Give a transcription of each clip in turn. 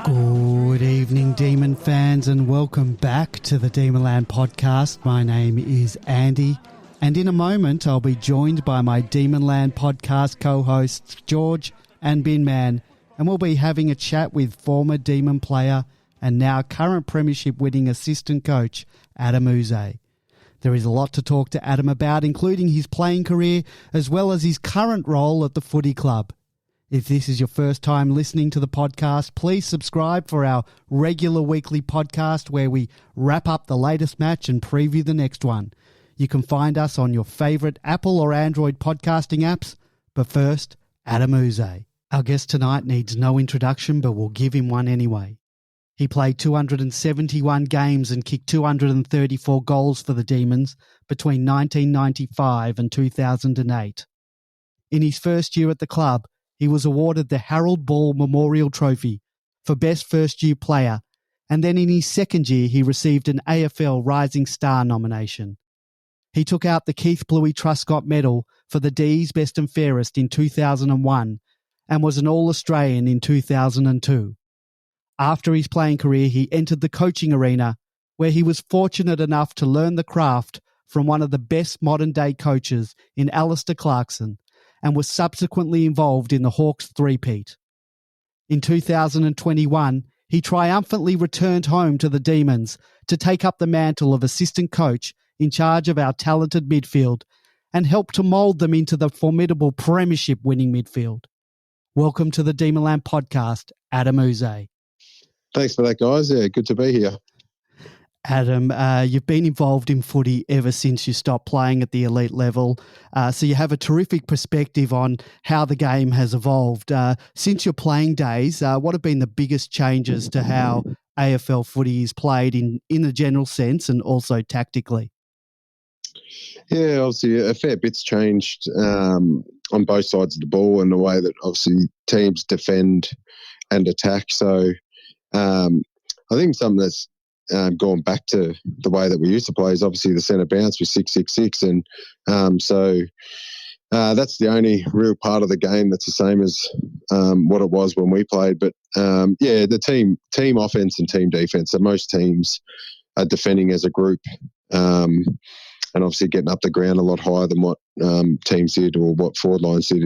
Good evening, Demon fans, and welcome back to the Demonland podcast. My name is Andy, and in a moment I'll be joined by my Demonland podcast co-hosts George and Binman, and we'll be having a chat with former Demon player and now current Premiership winning assistant coach Adem Yze. There is a lot to talk to Adem about, including his playing career as well as his current role at the footy club. If this is your first time listening to the podcast, please subscribe for our regular weekly podcast where we wrap up the latest match and preview the next one. You can find us on your favourite Apple or Android podcasting apps. But first, Adem Yze. Our guest tonight needs no introduction, but we'll give him one anyway. He played 271 games and kicked 234 goals for the Demons between 1995 and 2008. In his first year at the club, he was awarded the Harold Ball Memorial Trophy for Best First Year Player, and then in his second year he received an AFL Rising Star nomination. He took out the Keith Bluey Truscott Medal for the D's Best and Fairest in 2001 and was an All-Australian in 2002. After his playing career, he entered the coaching arena, where he was fortunate enough to learn the craft from one of the best modern-day coaches in Alistair Clarkson, and was subsequently involved in the Hawks three-peat. In 2021, he triumphantly returned home to the Demons to take up the mantle of assistant coach in charge of our talented midfield and help to mould them into the formidable Premiership winning midfield. Welcome to the Demonland podcast, Adem Yze. Thanks for that, guys. Yeah, good to be here. Adem, you've been involved in footy ever since you stopped playing at the elite level, so you have a terrific perspective on how the game has evolved. Since your playing days, what have been the biggest changes to how AFL footy is played in a general sense and also tactically? Yeah, obviously a fair bit's changed on both sides of the ball and the way that obviously teams defend and attack. So I think something that's gone back to the way that we used to play is obviously the centre bounce with 6-6-6, and so that's the only real part of the game that's the same as what it was when we played. But the team offense and team defense. So most teams are defending as a group, and obviously getting up the ground a lot higher than what teams did or what forward lines did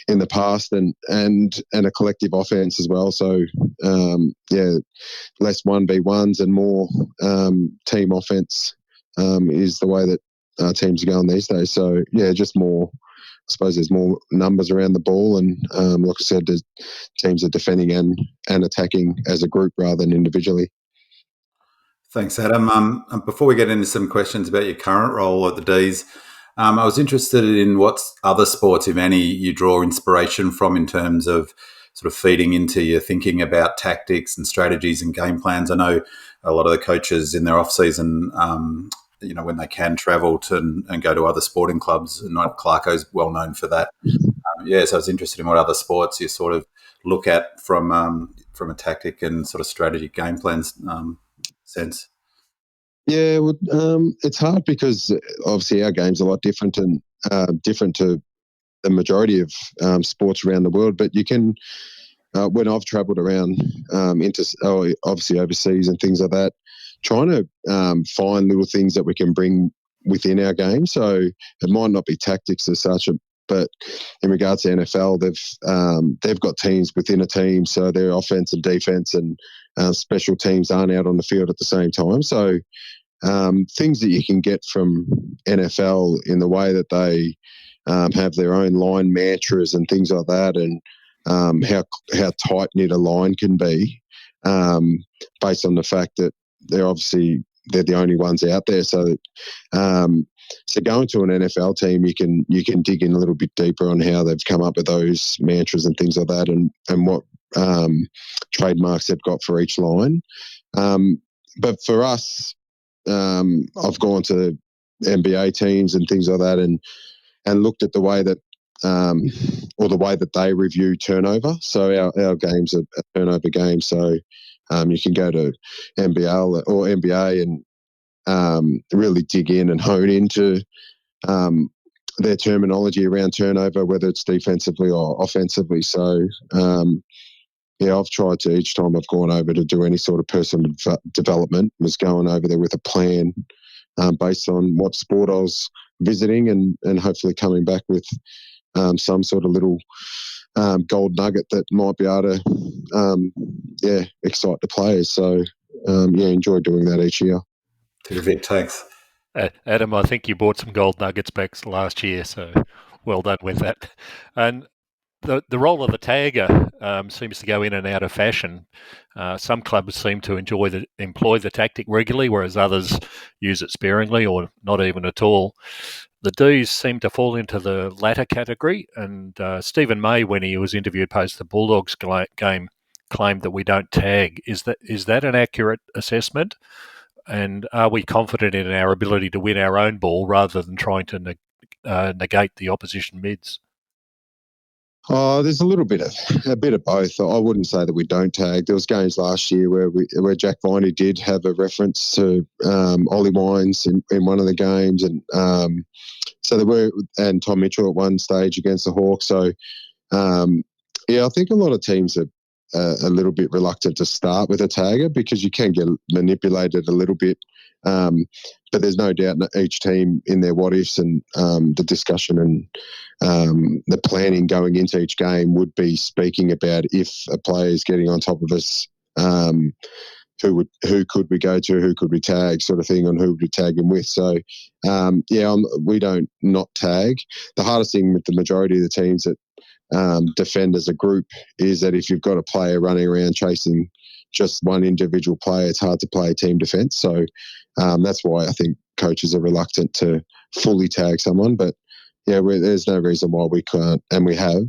in the past, and a collective offense as well. So less 1v1s and more team offense is the way that teams are going these days. So just more. I suppose there's more numbers around the ball, and like I said, teams are defending and attacking as a group rather than individually. Thanks, Adam. Before we get into some questions about your current role at the D's, I was interested in what other sports, if any, you draw inspiration from in terms of sort of feeding into your thinking about tactics and strategies and game plans. I know a lot of the coaches in their off-season, when they can travel to and go to other sporting clubs, and Clarko's well known for that. So I was interested in what other sports you sort of look at from a tactic and sort of strategy game plans sense. Yeah, well, it's hard because obviously our game's a lot different and different to the majority of sports around the world. But you can, when I've travelled around obviously overseas and things like that, trying to find little things that we can bring within our game. So it might not be tactics as such, but in regards to NFL, they've got teams within a team, so their offense and defense and special teams aren't out on the field at the same time. So things that you can get from NFL in the way that they have their own line mantras and things like that, and how tight knit a line can be, based on the fact that they're the only ones out there. So going to an NFL team, you can dig in a little bit deeper on how they've come up with those mantras and things like that, and what trademarks they've got for each line. But for us, I've gone to NBA teams and things like that, and looked at the way that or the way that they review turnover. So our game's a turnover game. So you can go to NBL or NBA and really dig in and hone into their terminology around turnover, whether it's defensively or offensively. So I've tried to, each time I've gone over to do any sort of personal development, was going over there with a plan based on what sport I was visiting, and hopefully coming back with some sort of little gold nugget that might be able to, excite the players. So, enjoy doing that each year. Terrific, thanks. Adam, I think you bought some gold nuggets back last year, so well done with that. And the role of the tagger seems to go in and out of fashion. Some clubs seem to employ the tactic regularly, whereas others use it sparingly or not even at all. The D's seem to fall into the latter category, and Stephen May, when he was interviewed post the Bulldogs game, claimed that we don't tag. Is that an accurate assessment? And are we confident in our ability to win our own ball rather than trying to negate the opposition mids? There's a bit of both. I wouldn't say that we don't tag. There was games last year where Jack Viney did have a reference to Ollie Wines in one of the games, and so there were, and Tom Mitchell at one stage against the Hawks. So I think a lot of teams are a little bit reluctant to start with a tagger because you can get manipulated a little bit. But there's no doubt each team in their what ifs and the discussion and the planning going into each game would be speaking about if a player is getting on top of us, who could we go to, who could we tag, sort of thing, on who would we tag him with. So we don't not tag. The hardest thing with the majority of the teams that defend as a group is that if you've got a player running around chasing just one individual player, it's hard to play team defence. So that's why I think coaches are reluctant to fully tag someone. But there's no reason why we can't, and we have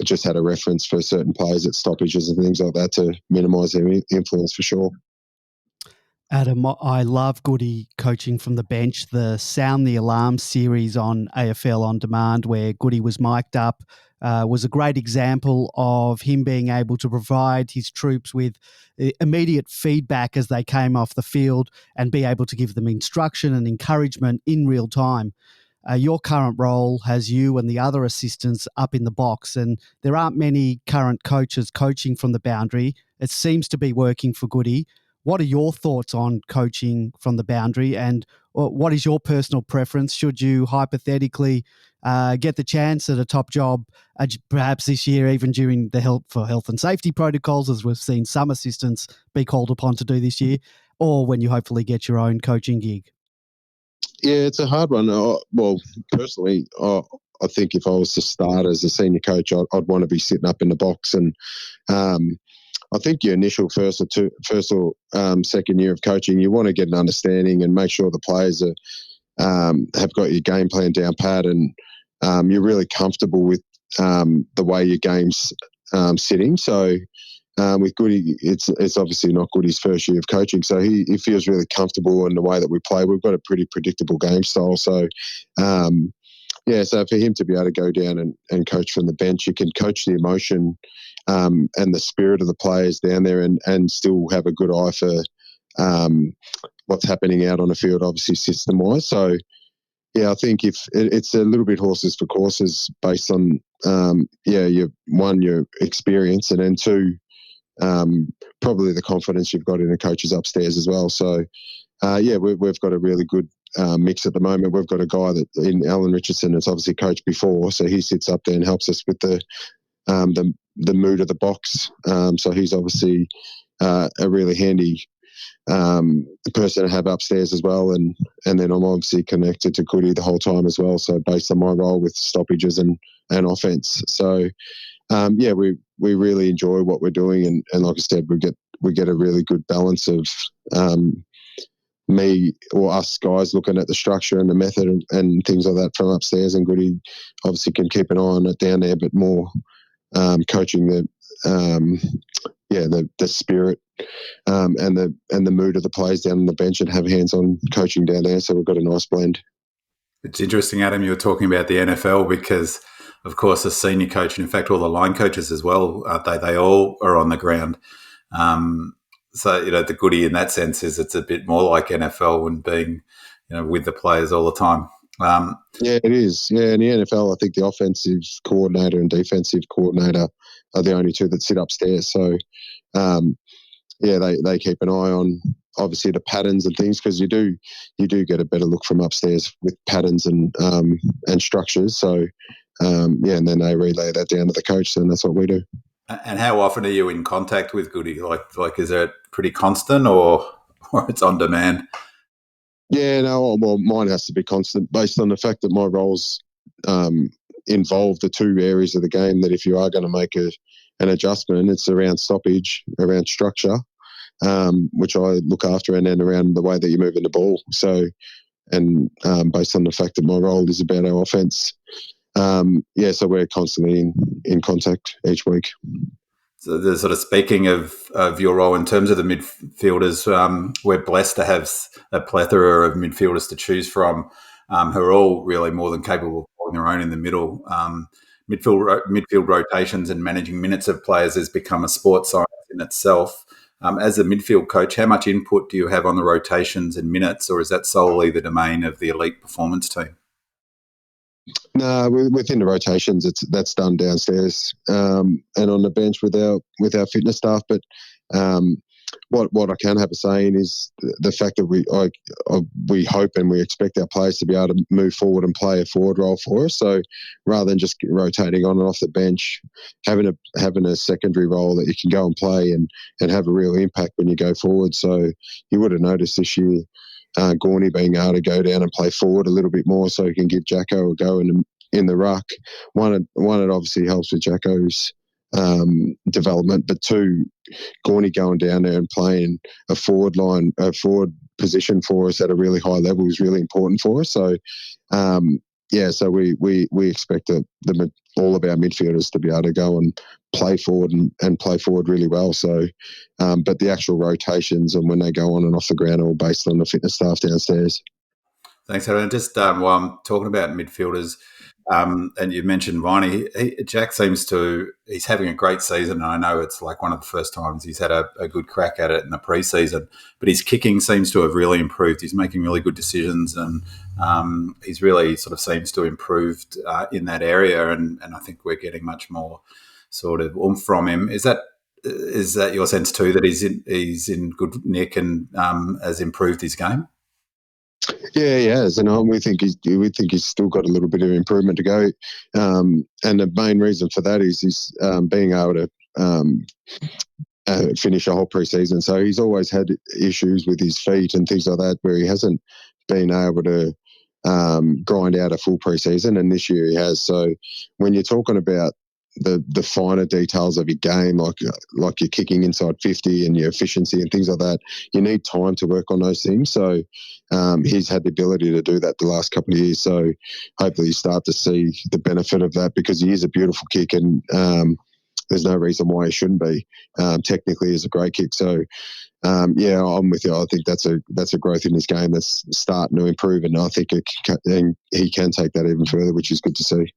just had a reference for certain players at stoppages and things like that to minimise their influence for sure. Adam, I love Goody coaching from the bench. The Sound the Alarm series on AFL On Demand, where Goody was mic'd up, was a great example of him being able to provide his troops with immediate feedback as they came off the field and be able to give them instruction and encouragement in real time. Your current role has you and the other assistants up in the box, and there aren't many current coaches coaching from the boundary. It seems to be working for Goody. What are your thoughts on coaching from the boundary, and what is your personal preference should you hypothetically get the chance at a top job, perhaps this year, even during the health and safety protocols, as we've seen some assistants be called upon to do this year, or when you hopefully get your own coaching gig? Yeah, it's a hard one. Well, personally, I think if I was to start as a senior coach, I'd want to be sitting up in the box, and I think your initial first or second year of coaching, you want to get an understanding and make sure the players have got your game plan down pat, and you're really comfortable with the way your game's sitting. So with Goody, it's obviously not Goody's first year of coaching, so he feels really comfortable in the way that we play. We've got a pretty predictable game style, so so for him to be able to go down and coach from the bench, you can coach the emotion and the spirit of the players down there, and still have a good eye for what's happening out on the field, obviously system-wise. So, I think if it's a little bit horses for courses based on, your experience, and then two, probably the confidence you've got in the coaches upstairs as well. So, we've got a really good mix at the moment. We've got a guy in Alan Richardson that's obviously coached before, so he sits up there and helps us with the mood of the box. So he's obviously a really handy person to have upstairs as well, and then I'm obviously connected to Goody the whole time as well. So based on my role with stoppages and offense, so we really enjoy what we're doing, and like I said, we get a really good balance of me or us guys looking at the structure and the method and things like that from upstairs, and Goody obviously can keep an eye on it down there, but more coaching the spirit and the mood of the players down on the bench, and have hands-on coaching down there. So we've got a nice blend. It's interesting, Adam, you were talking about the NFL, because of course a senior coach, and in fact all the line coaches as well, they all are on the ground. So, the Goody in that sense is it's a bit more like NFL and being, with the players all the time. It is. Yeah, in the NFL, I think the offensive coordinator and defensive coordinator are the only two that sit upstairs. So, they keep an eye on obviously the patterns and things, because you do get a better look from upstairs with patterns and structures. So, and then they relay that down to the coach, and that's what we do. And how often are you in contact with Goody? Like is it pretty constant or it's on demand? Yeah, no, well, mine has to be constant based on the fact that my roles involve the two areas of the game that if you are going to make an adjustment, it's around stoppage, around structure, which I look after, and then around the way that you're moving the ball. So, and based on the fact that my role is about our offence, so we're constantly in contact each week. So the sort of speaking of your role in terms of the midfielders, we're blessed to have a plethora of midfielders to choose from, who are all really more than capable of holding their own in the middle. Midfield rotations and managing minutes of players has become a sports science in itself. As a midfield coach, how much input do you have on the rotations and minutes, or is that solely the domain of the elite performance team? No, within the rotations, that's done downstairs and on the bench with our fitness staff. But what I can have a say in is the fact that we hope and we expect our players to be able to move forward and play a forward role for us. So rather than just rotating on and off the bench, having a secondary role that you can go and play and have a real impact when you go forward. So you would have noticed this year, Gorney being able to go down and play forward a little bit more, so he can give Jacko a go in the ruck. One, it obviously helps with Jacko's development, but two, Gorney going down there and playing a forward position for us at a really high level is really important for us. So, so we expect all of our midfielders to be able to go and play forward and play forward really well. So, but the actual rotations and when they go on and off the ground are all based on the fitness staff downstairs. Thanks, Adem. Just while I'm talking about midfielders, and you mentioned Viney, Jack he's having a great season. And I know it's like one of the first times he's had a good crack at it in the pre-season, but his kicking seems to have really improved. He's making really good decisions, and he's really sort of seems to have improved in that area. And I think we're getting much more sort of oomph from him. Is that your sense too, that he's in good nick and has improved his game? Yeah, he has, and we think he's still got a little bit of improvement to go. And the main reason for that is he's being able to finish a whole pre-season. So he's always had issues with his feet and things like that, where he hasn't been able to grind out a full pre-season, and this year he has. So when you're talking about the finer details of your game, like your kicking inside 50 and your efficiency and things like that, you need time to work on those things. So he's had the ability to do that the last couple of years. So hopefully you start to see the benefit of that, because he is a beautiful kick, and there's no reason why he shouldn't be. Technically, he's a great kick. So I'm with you. I think that's a growth in his game that's starting to improve, and I think he can take that even further, which is good to see.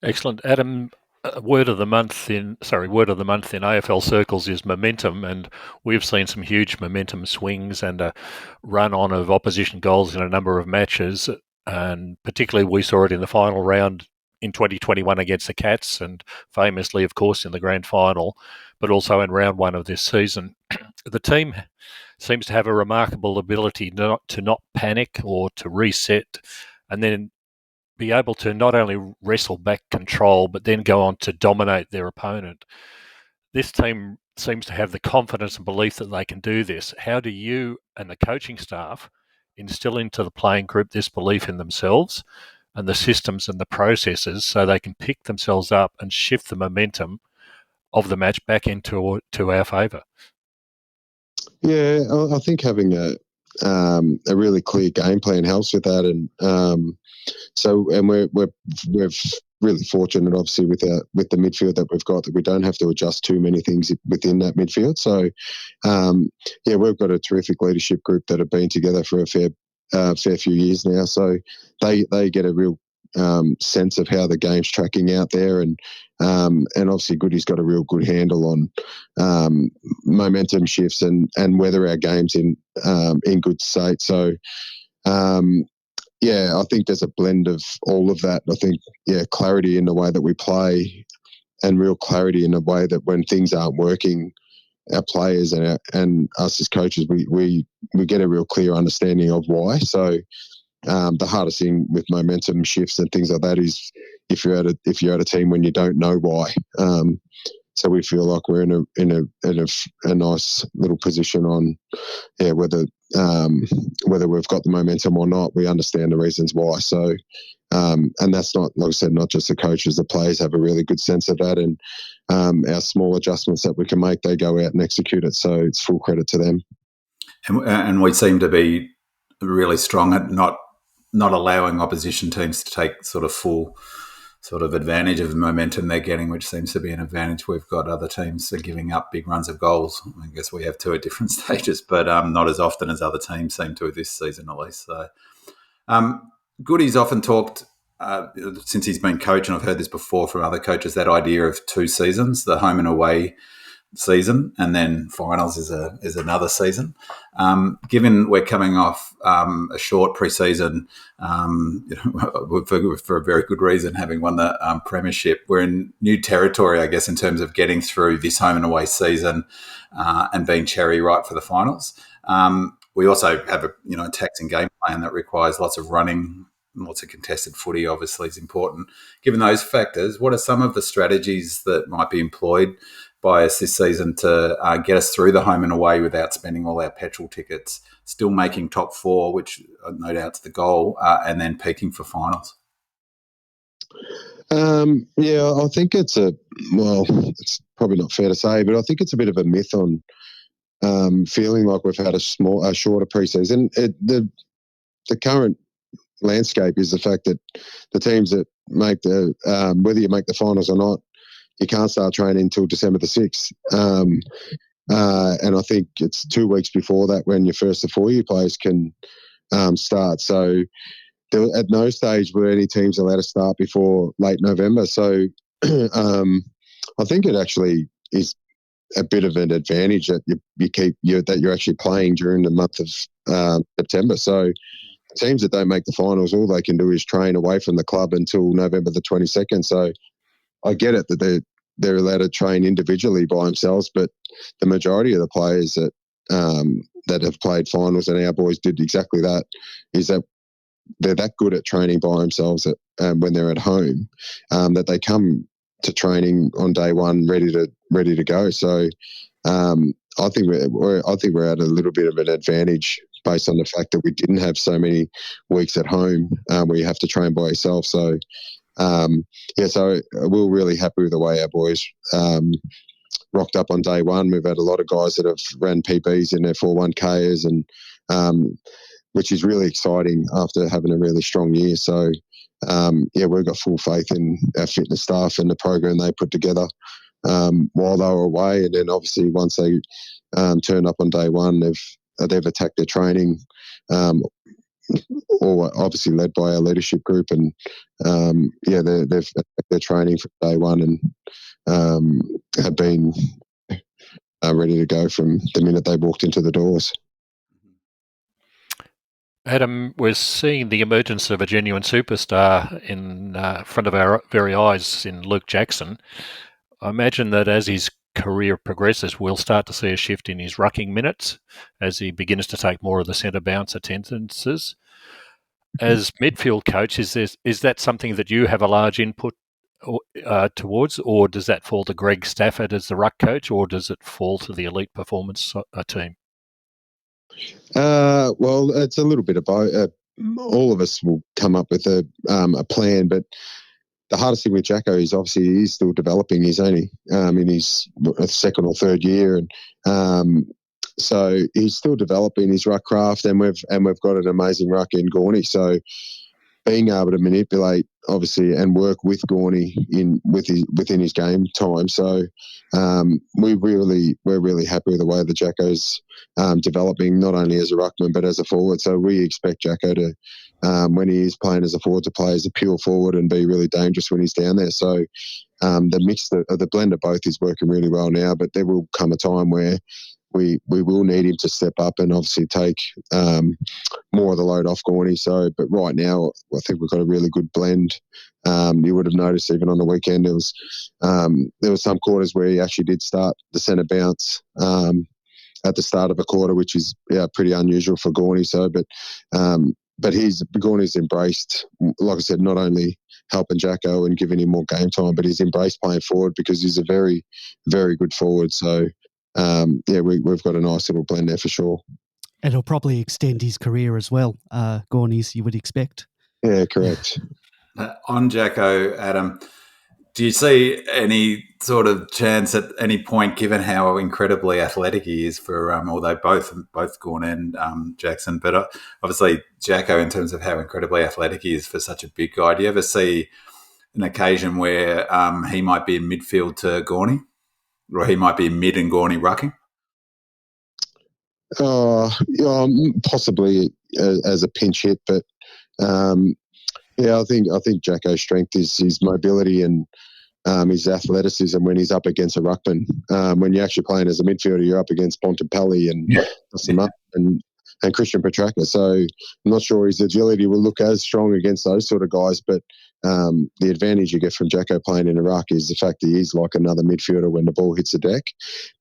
Excellent, Adam. Word of the month in AFL circles is momentum, and we've seen some huge momentum swings and a run on of opposition goals in a number of matches, and particularly we saw it in the final round in 2021 against the Cats, and famously, of course, in the grand final, but also in round one of this season. The team seems to have a remarkable ability to not panic or to reset, and then be able to not only wrestle back control, but then go on to dominate their opponent. This team seems to have the confidence and belief that they can do this. How do you and the coaching staff instill into the playing group this belief in themselves and the systems and the processes so they can pick themselves up and shift the momentum of the match back into our favour? Yeah, I think having a really clear game plan helps with that, and we're really fortunate, obviously, with the midfield that we've got, that we don't have to adjust too many things within that midfield. So, we've got a terrific leadership group that have been together for a fair few years now. So they get a real sense of how the game's tracking out there, and obviously Goody's got a real good handle on momentum shifts and whether our game's in good state. So I think there's a blend of all of that. I think clarity in the way that we play, real clarity in a way that when things aren't working, our players and us as coaches, we get a real clear understanding of why. So the hardest thing with momentum shifts and things like that is if you're at a team when you don't know why. So we feel like we're in a nice little position on whether we've got the momentum or not. We understand the reasons why. So and that's not, like I said, not just the coaches. The players have a really good sense of that, and our small adjustments that we can make, they go out and execute it. So it's full credit to them. And we seem to be really strong at not allowing opposition teams to take sort of full sort of advantage of the momentum they're getting, which seems to be an advantage. We've got other teams that are giving up big runs of goals. I guess we have two at different stages, but not as often as other teams seem to this season, at least. So, Goody's often talked, since he's been coach, and I've heard this before from other coaches, that idea of 2 seasons, the home and away season, and then finals is another season. Given we're coming off a short pre-season, for a very good reason, having won the Premiership, we're in new territory, I guess, in terms of getting through this home and away season and being cherry ripe for the finals. We also have a taxing game plan that requires lots of running. Lots of contested footy, obviously, is important. Given those factors, what are some of the strategies that might be employed by us this season to get us through the home and away without spending all our petrol tickets, still making top 4, which no doubt is the goal, and then peaking for finals? I think it's probably not fair to say, but I think it's a bit of a myth on feeling like we've had a shorter pre-season. The current landscape is the fact that the teams that make whether you make the finals or not, you can't start training until December the 6th. And I think it's 2 weeks before that when your first of 4-year players can start. So at no stage were any teams allowed to start before late November. So I think it actually is a bit of an advantage that that you're actually playing during the month of September. So teams that don't make the finals, all they can do is train away from the club until November the 22nd. So I get it that they're allowed to train individually by themselves, but the majority of the players that have played finals, and our boys did exactly that, is that they're that good at training by themselves that when they're at home, that they come to training on day one ready to go. So I think we're at a little bit of an advantage based on the fact that we didn't have so many weeks at home where you have to train by yourself. So, so we're really happy with the way our boys rocked up on day one. We've had a lot of guys that have ran PBs in their 4-1Ks, and which is really exciting after having a really strong year. So, we've got full faith in our fitness staff and the program they put together while they were away. And then obviously once they turn up on day one, they've attacked their training, all obviously led by our leadership group, and they've attacked their training from day one and have been ready to go from the minute they walked into the doors. Adam, we're seeing the emergence of a genuine superstar in front of our very eyes in Luke Jackson. I imagine that as his career progresses, we'll start to see a shift in his rucking minutes as he begins to take more of the centre bounce attendances. As midfield coach, is that something that you have a large input towards, or does that fall to Greg Stafford as the ruck coach, or does it fall to the elite performance team? Well, it's a little bit of both. All of us will come up with a plan, but the hardest thing with Jacko is obviously he's still developing. He's only in his 2nd or 3rd year, and so he's still developing his ruck craft. And we've got an amazing ruck in Gorney. So being able to manipulate, obviously, and work with Gorney within his game time. So we're really happy with the way that Jacko's developing, not only as a ruckman but as a forward. So we expect Jacko to, when he is playing as a forward, to play as a pure forward and be really dangerous when he's down there. So the blend of both is working really well now. But there will come a time where we will need him to step up and obviously take more of the load off Gorney. So, but right now, I think we've got a really good blend. You would have noticed even on the weekend there was some quarters where he actually did start the centre bounce at the start of a quarter, which is pretty unusual for Gorney. So, but Gorney's embraced, like I said, not only helping Jacko and giving him more game time, but he's embraced playing forward because he's a very, very good forward. So, we've got a nice little blend there for sure. And he'll probably extend his career as well, Gorney's, you would expect. Yeah, correct. On Jacko, Adam, do you see any sort of chance at any point, given how incredibly athletic he is for, although both Gorn and Jackson, but obviously Jacko in terms of how incredibly athletic he is for such a big guy, do you ever see an occasion where he might be in midfield to Gorney, or he might be in mid and Gorney rucking? Possibly as a pinch hit, but I think Jacko's strength is his mobility and his athleticism when he's up against a ruckman. When you're actually playing as a midfielder, you're up against Bontempelli and Christian Petracca. So I'm not sure his agility will look as strong against those sort of guys, but the advantage you get from Jacko playing in a ruck is the fact that he is like another midfielder when the ball hits the deck,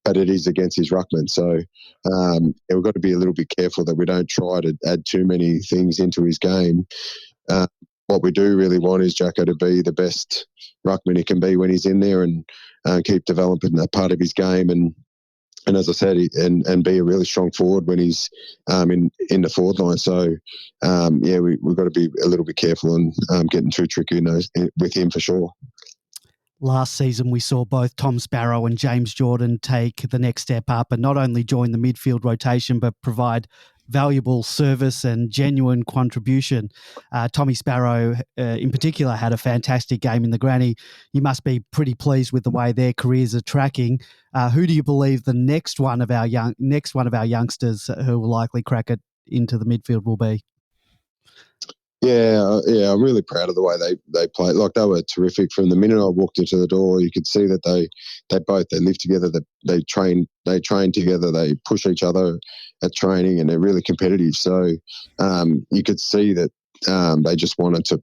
but it is against his ruckman. So we've got to be a little bit careful that we don't try to add too many things into his game. What we do really want is Jacko to be the best ruckman he can be when he's in there and keep developing that part of his game. And as I said, and be a really strong forward when he's in the forward line. So, we've got to be a little bit careful and getting too tricky with him for sure. Last season, we saw both Tom Sparrow and James Jordan take the next step up and not only join the midfield rotation, but provide valuable service and genuine contribution. Tommy Sparrow, in particular, had a fantastic game in the granny. You must be pretty pleased with the way their careers are tracking. Who do you believe the next one of our youngsters who will likely crack it into the midfield will be? Yeah, I'm really proud of the way they played. Like, they were terrific from the minute I walked into the door. You could see that they live together. That they train together. They push each other at training, and they're really competitive. So you could see that they just wanted to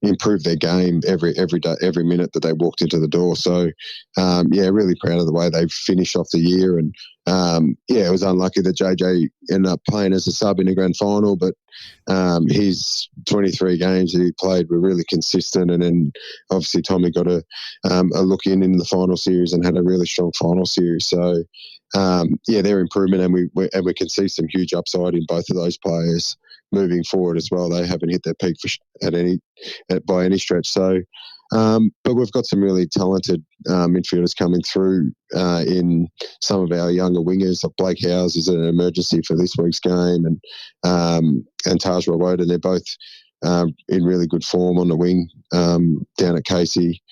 improve their game every day, every minute that they walked into the door. So really proud of the way they finished off the year. And it was unlucky that JJ ended up playing as a sub in the grand final, but his 23 games that he played were really consistent. And then obviously Tommy got a look in the final series and had a really strong final series. So their improvement, and we can see some huge upside in both of those players moving forward as well. They haven't hit their peak by any stretch. So, but we've got some really talented midfielders coming through in some of our younger wingers. Like Blake Howes is an emergency for this week's game, and Taj Rawoda. They're both in really good form on the wing down at Casey.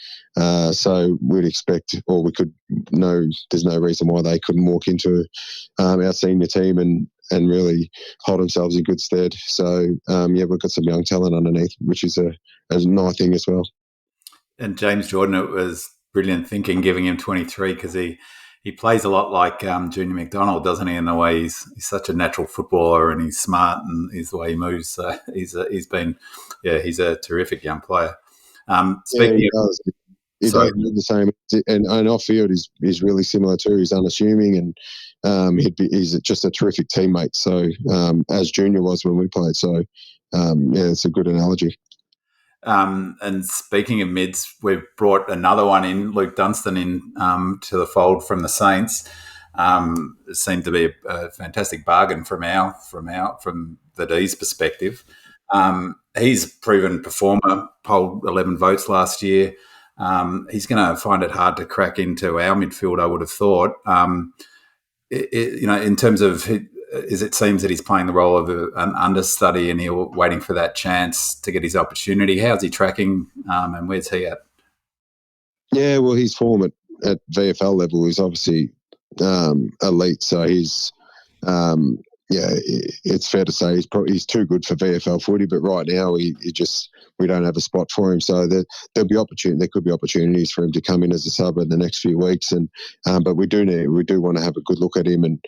So we'd expect, or we could know, there's no reason why they couldn't walk into our senior team and really hold themselves in good stead. So, we've got some young talent underneath, which is a nice thing as well. And James Jordan, it was brilliant thinking, giving him 23, because he plays a lot like Junior McDonald, doesn't he, in the way he's such a natural footballer, and he's smart, and his way he moves. So he's a terrific young player. He does the same, and off field is really similar too. He's unassuming, and he's just a terrific teammate. So as Junior was when we played. So it's a good analogy. And speaking of mids, we've brought another one in, Luke Dunstan, in to the fold from the Saints. It seemed to be a fantastic bargain from the D's perspective. He's a proven performer, polled 11 votes last year. He's going to find it hard to crack into our midfield, I would have thought. In terms of, it seems that he's playing the role of an understudy, and he's waiting for that chance to get his opportunity. How's he tracking, and where's he at? Yeah, well, his form at VFL level is obviously elite. So he's it's fair to say he's too good for VFL footy, but right now we don't have a spot for him. So there could be opportunities for him to come in as a sub in the next few weeks, and but we do want to have a good look at him, and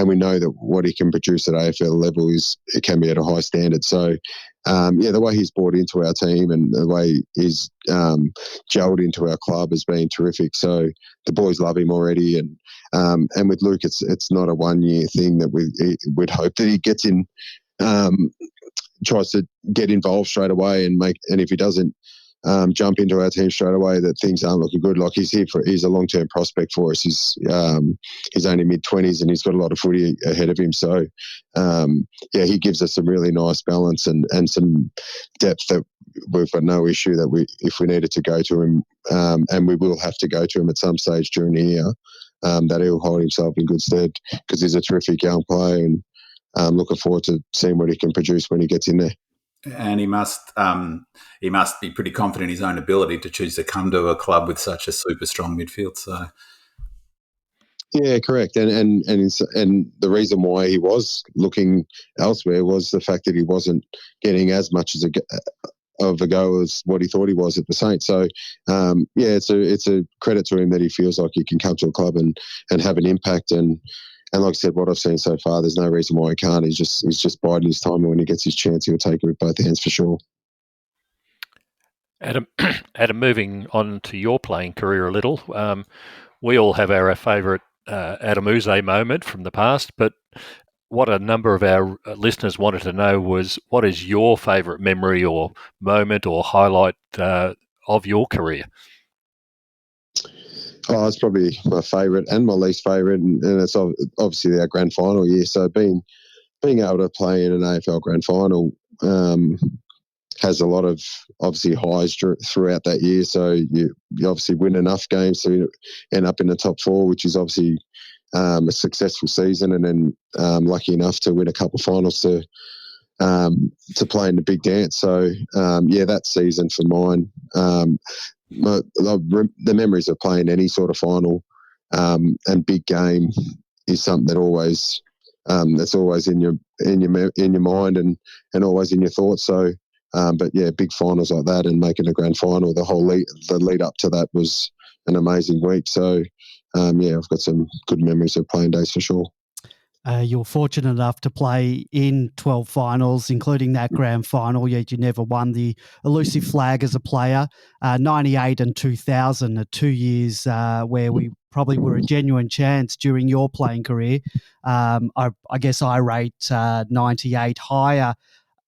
we know that what he can produce at AFL level it can be at a high standard. So the way he's brought into our team and the way he's gelled into our club has been terrific. So the boys love him already, and with Luke, it's not a 1 year thing that we'd hope that he gets in, tries to get involved straight away and if he doesn't jump into our team straight away, that things aren't looking good. Like he's a long term prospect for us. He's only mid-20s and he's got a lot of footy ahead of him. So he gives us some really nice balance and some depth that we've got no issue that if we needed to go to him, and we will have to go to him at some stage during the year. That he'll hold himself in good stead because he's a terrific young player, and looking forward to seeing what he can produce when he gets in there. And he must be pretty confident in his own ability to choose to come to a club with such a super strong midfield. So, yeah, correct. And the reason why he was looking elsewhere was the fact that he wasn't getting as much of a go as what he thought he was at the Saints. So, it's a credit to him that he feels like he can come to a club and have an impact. And like I said, what I've seen so far, there's no reason why he can't. He's just biding his time, and when he gets his chance, he'll take it with both hands for sure. Adam, moving on to your playing career a little, we all have our favourite Adem Yze moment from the past, but what a number of our listeners wanted to know was, what is your favourite memory or moment or highlight of your career? Oh, it's probably my favourite and my least favourite, and it's obviously our grand final year. So being able to play in an AFL grand final has a lot of obviously highs throughout that year. So you obviously win enough games to end up in the top four, which is obviously a successful season, and then lucky enough to win a couple of finals to play in the big dance. So that season for mine, the memories of playing any sort of final and big game is something that always that's always in your mind and always in your thoughts. So, big finals like that and making a grand final, the lead up to that was an amazing week. So, I've got some good memories of playing days for sure. You were fortunate enough to play in 12 finals, including that grand final, yet you never won the elusive flag as a player. 98 and 2000 are 2 years where we probably were a genuine chance during your playing career. I guess I rate 98 higher.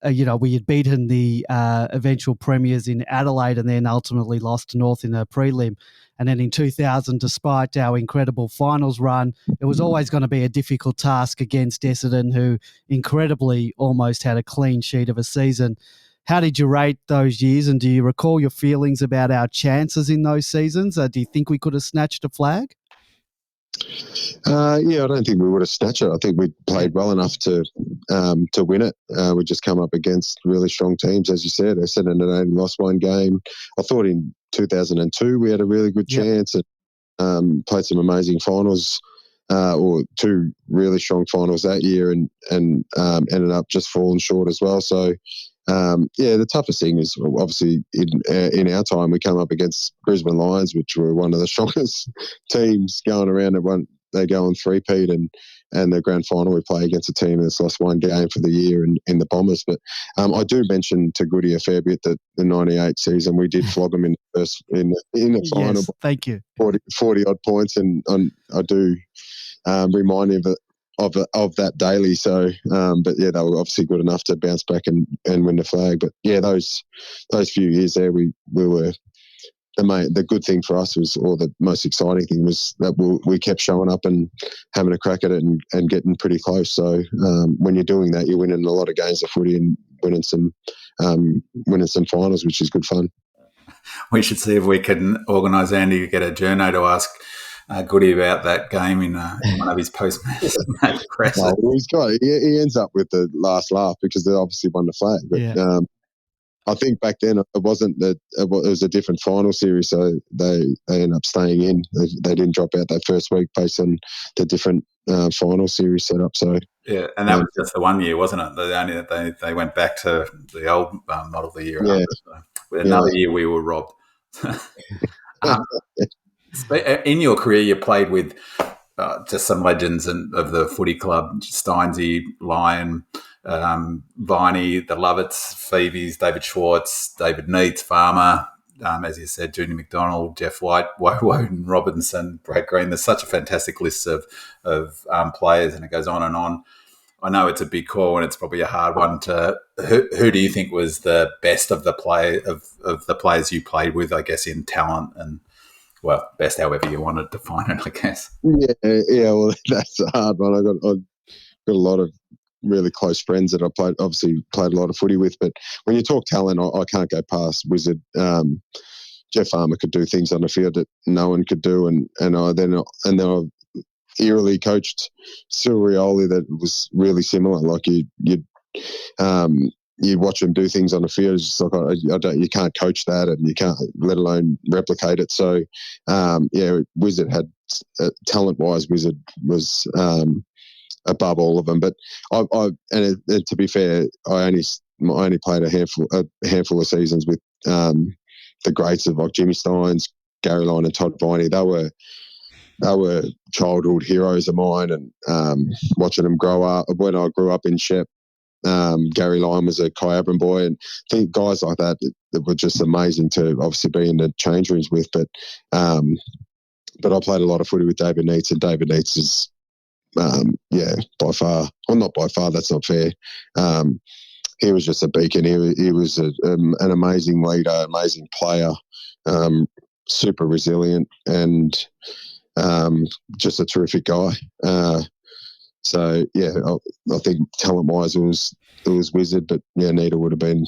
We had beaten the eventual premiers in Adelaide and then ultimately lost to North in a prelim. And then in 2000, despite our incredible finals run, it was always going to be a difficult task against Essendon, who incredibly almost had a clean sheet of a season. How did you rate those years, and do you recall your feelings about our chances in those seasons? Do you think we could have snatched a flag? I don't think we would have snatched it. I think we played well enough to win it. We just come up against really strong teams, as you said. Essendon only lost one game. I thought in 2002 we had a really good chance and played some amazing finals, or two really strong finals that year, and ended up just falling short as well. So, the toughest thing is obviously in our time we come up against Brisbane Lions, which were one of the strongest teams going around. They go on three-peat, and the grand final we play against a team that's lost one game for the year in the Bombers. But I do mention to Goody a fair bit that the 98 season we did flog them in the final. Yes, thank you. 40 odd points, and I do remind him of that daily. So, they were obviously good enough to bounce back and win the flag. But those few years there, we were. The good thing for us was, or the most exciting thing was, that we kept showing up and having a crack at it and getting pretty close. So when you're doing that, you're winning a lot of games of footy and winning some finals, which is good fun. We should see if we can organise Andy to get a journo to ask Goody about that game in one of his post-match presses. Well, he ends up with the last laugh because they obviously won the flag. But I think back then it wasn't that it was a different final series, so they ended up staying in. They didn't drop out that first week based on the different final series setup. So Yeah, and that was just the one year, wasn't it? They went back to the old model the year after. So another year we were robbed. In your career, you played with just some legends of the footy club: Steinsy, Lyon, Viney, the Lovitts, Phoebes, David Schwartz, David Neitz, Farmer. As you said, Junior McDonald, Jeff White, Woden Robinson, Brad Green. There's such a fantastic list of players, and it goes on and on. I know it's a big call, and it's probably a hard one to. Who do you think was the best of the players you played with? I guess in talent and best however you want to define it. I guess. Yeah. Well, that's a hard one. I got a lot of really close friends that I played a lot of footy with. But when you talk talent, I can't go past Wizard. Jeff Farmer could do things on the field that no one could do, and I eerily coached Sil Rioli that was really similar. Like you watch him do things on the field. It's just like you can't coach that, and you can't, let alone replicate it. So Wizard had talent-wise. Wizard was above all of them. But to be fair, I only played a handful of seasons with the greats of like Jimmy Steins, Gary Lyon, and Todd Viney. They were childhood heroes of mine, and watching them grow up. When I grew up in Shep, Gary Lyon was a Kyabram boy, and I think guys like that were just amazing to obviously be in the change rooms with. But I played a lot of footy with David Neitz, and David Neitz is by far, well, not by far, that's not fair. He was just a beacon. He was an amazing leader, amazing player, super resilient, and just a terrific guy. So I think talent-wise, it was Wizard, but Nita would have been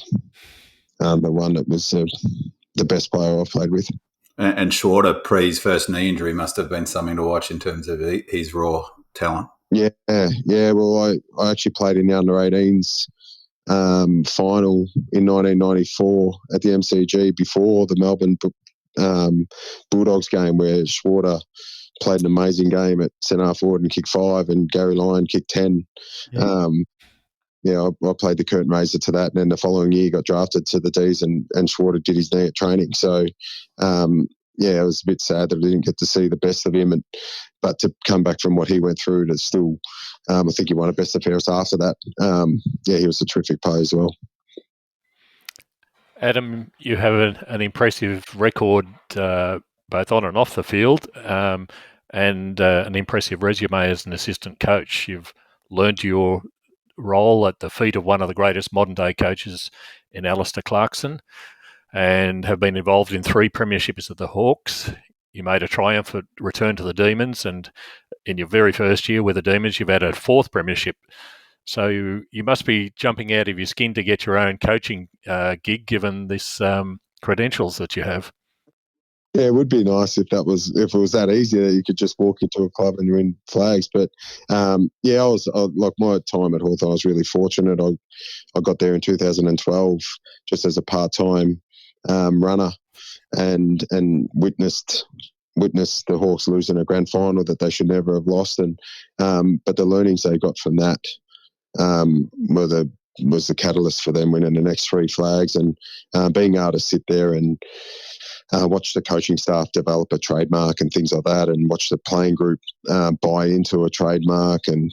the one that was the best player I've played with. And Shorter, pre his first knee injury, must have been something to watch in terms of his raw talent. Yeah. Well, I actually played in the under-18s final in 1994 at the MCG before the Melbourne Bulldogs game, where Shorter played an amazing game at centre forward and kicked 5, and Gary Lyon kicked 10. I played the curtain raiser to that, and then the following year got drafted to the D's, and Schwarter did his knee at training. So, it was a bit sad that I didn't get to see the best of him, but to come back from what he went through to still, I think he won a best and fairest after that. He was a terrific player as well. Adam, you have an impressive record both on and off the field, and an impressive resume as an assistant coach. You've learned your role at the feet of one of the greatest modern-day coaches in Alistair Clarkson, and have been involved in 3 premierships at the Hawks. You made a triumphant return to the Demons, and in your very first year with the Demons, you've had a 4th premiership. So you must be jumping out of your skin to get your own coaching gig, given this credentials that you have. Yeah, it would be nice if it was that easy that you could just walk into a club and you win flags. But I was like, my time at Hawthorn, I was really fortunate. I got there in 2012 just as a part-time runner, and witnessed the Hawks losing a grand final that they should never have lost. And but the learnings they got from that was the catalyst for them winning the next 3 flags, and being able to sit there and watch the coaching staff develop a trademark and things like that, and watch the playing group buy into a trademark and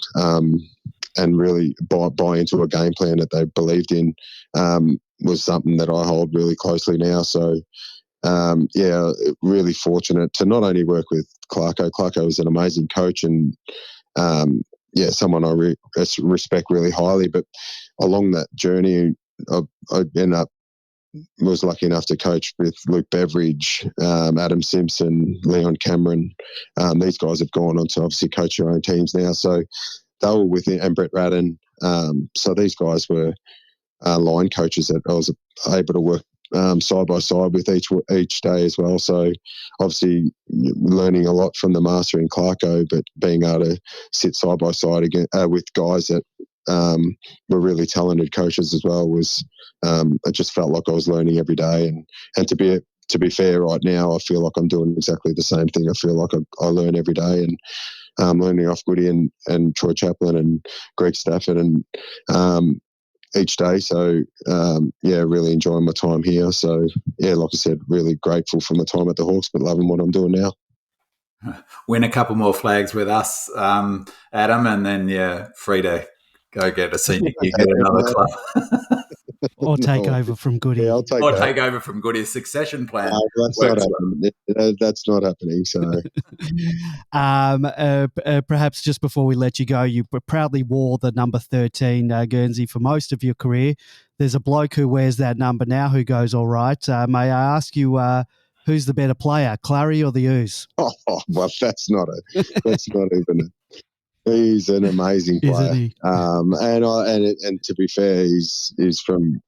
really buy into a game plan that they believed in, was something that I hold really closely now. So, really fortunate to not only work with Clarko. Clarko was an amazing coach, and someone I respect really highly. But along that journey, I was lucky enough to coach with Luke Beveridge, Adam Simpson, Leon Cameron. These guys have gone on to obviously coach their own teams now. So they were with it, and Brett Radden. So these guys were line coaches that I was able to work side by side with each day as well. So obviously learning a lot from the master in Clarko, but being able to sit side by side again with guys that were really talented coaches as well was, it just felt like I was learning every day. And to be fair, right now I feel like I'm doing exactly the same thing. I feel like I learn every day, and learning off Goody and Troy Chaplin and Greg Stafford and each day. So, really enjoying my time here. So, like I said, really grateful for my time at the Hawks, but loving what I'm doing now. Win a couple more flags with us, Adam, and then, free to go get a senior gig at another club. Or take over from Goody. Yeah, take over from Goody. A succession plan. That's not happening. That's not happening. So, perhaps just before we let you go, you proudly wore the number 13 Guernsey for most of your career. There's a bloke who wears that number now who goes all right. May I ask you, who's the better player, Clary or the Yze? Oh, well, that's not even. He's an amazing player. Isn't he? And to be fair, he's from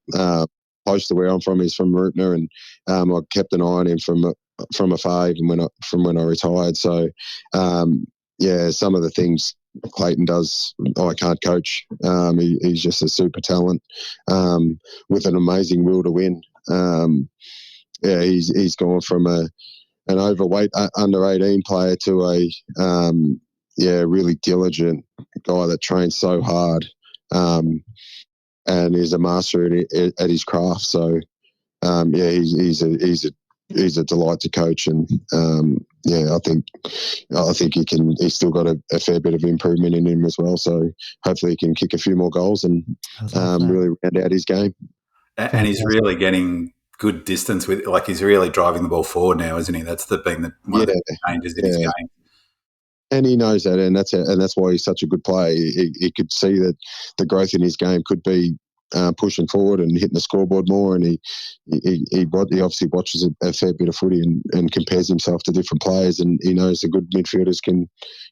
close to where I'm from. He's from Roopner, and I kept an eye on him from afar, even when I retired. So, some of the things Clayton does, I can't coach. He's just a super talent with an amazing will to win. He's gone from an overweight under 18 player to a really diligent guy that trains so hard and is a master at his craft. So, he's a delight to coach, and I think he's still got a fair bit of improvement in him as well. So hopefully he can kick a few more goals and really round out his game. And he's really getting good distance with, like, he's really driving the ball forward now, isn't he? That's one of the changes in his game. And he knows that, and that's why he's such a good player. He could see that the growth in his game could be pushing forward and hitting the scoreboard more. And he obviously watches a fair bit of footy and compares himself to different players, and he knows the good midfielders can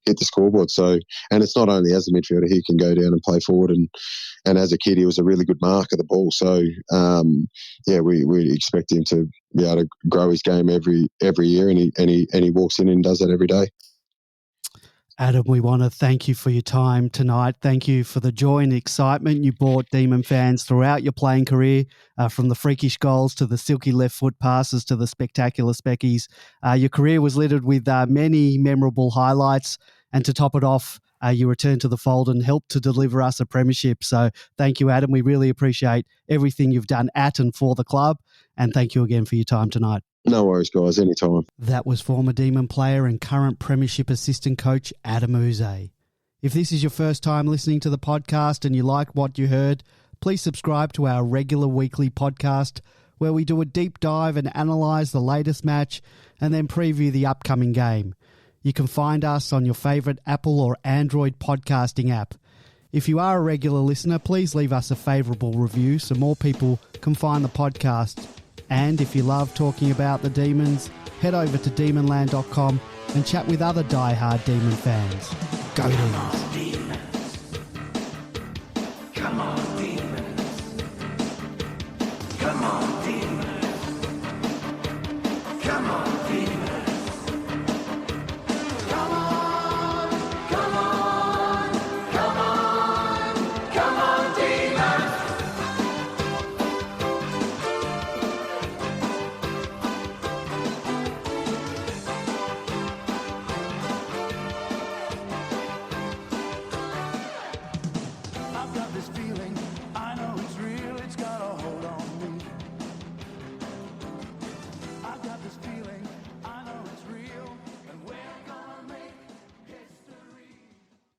hit the scoreboard. So, and it's not only as a midfielder, he can go down and play forward. And as a kid, he was a really good mark of the ball. So, we expect him to be able to grow his game every year, and he walks in and does that every day. Adam, we want to thank you for your time tonight. Thank you for the joy and excitement you brought Demon fans throughout your playing career, from the freakish goals to the silky left foot passes to the spectacular speckies. Your career was littered with many memorable highlights, and to top it off, you returned to the fold and helped to deliver us a premiership. So thank you, Adam. We really appreciate everything you've done at and for the club, and thank you again for your time tonight. No worries, guys. Anytime. That was former Demon player and current Premiership assistant coach Adem Yze. If this is your first time listening to the podcast and you like what you heard, please subscribe to our regular weekly podcast where we do a deep dive and analyse the latest match and then preview the upcoming game. You can find us on your favourite Apple or Android podcasting app. If you are a regular listener, please leave us a favourable review so more people can find the podcast. And if you love talking about the Demons, head over to demonland.com and chat with other die-hard Demon fans. Go Demons!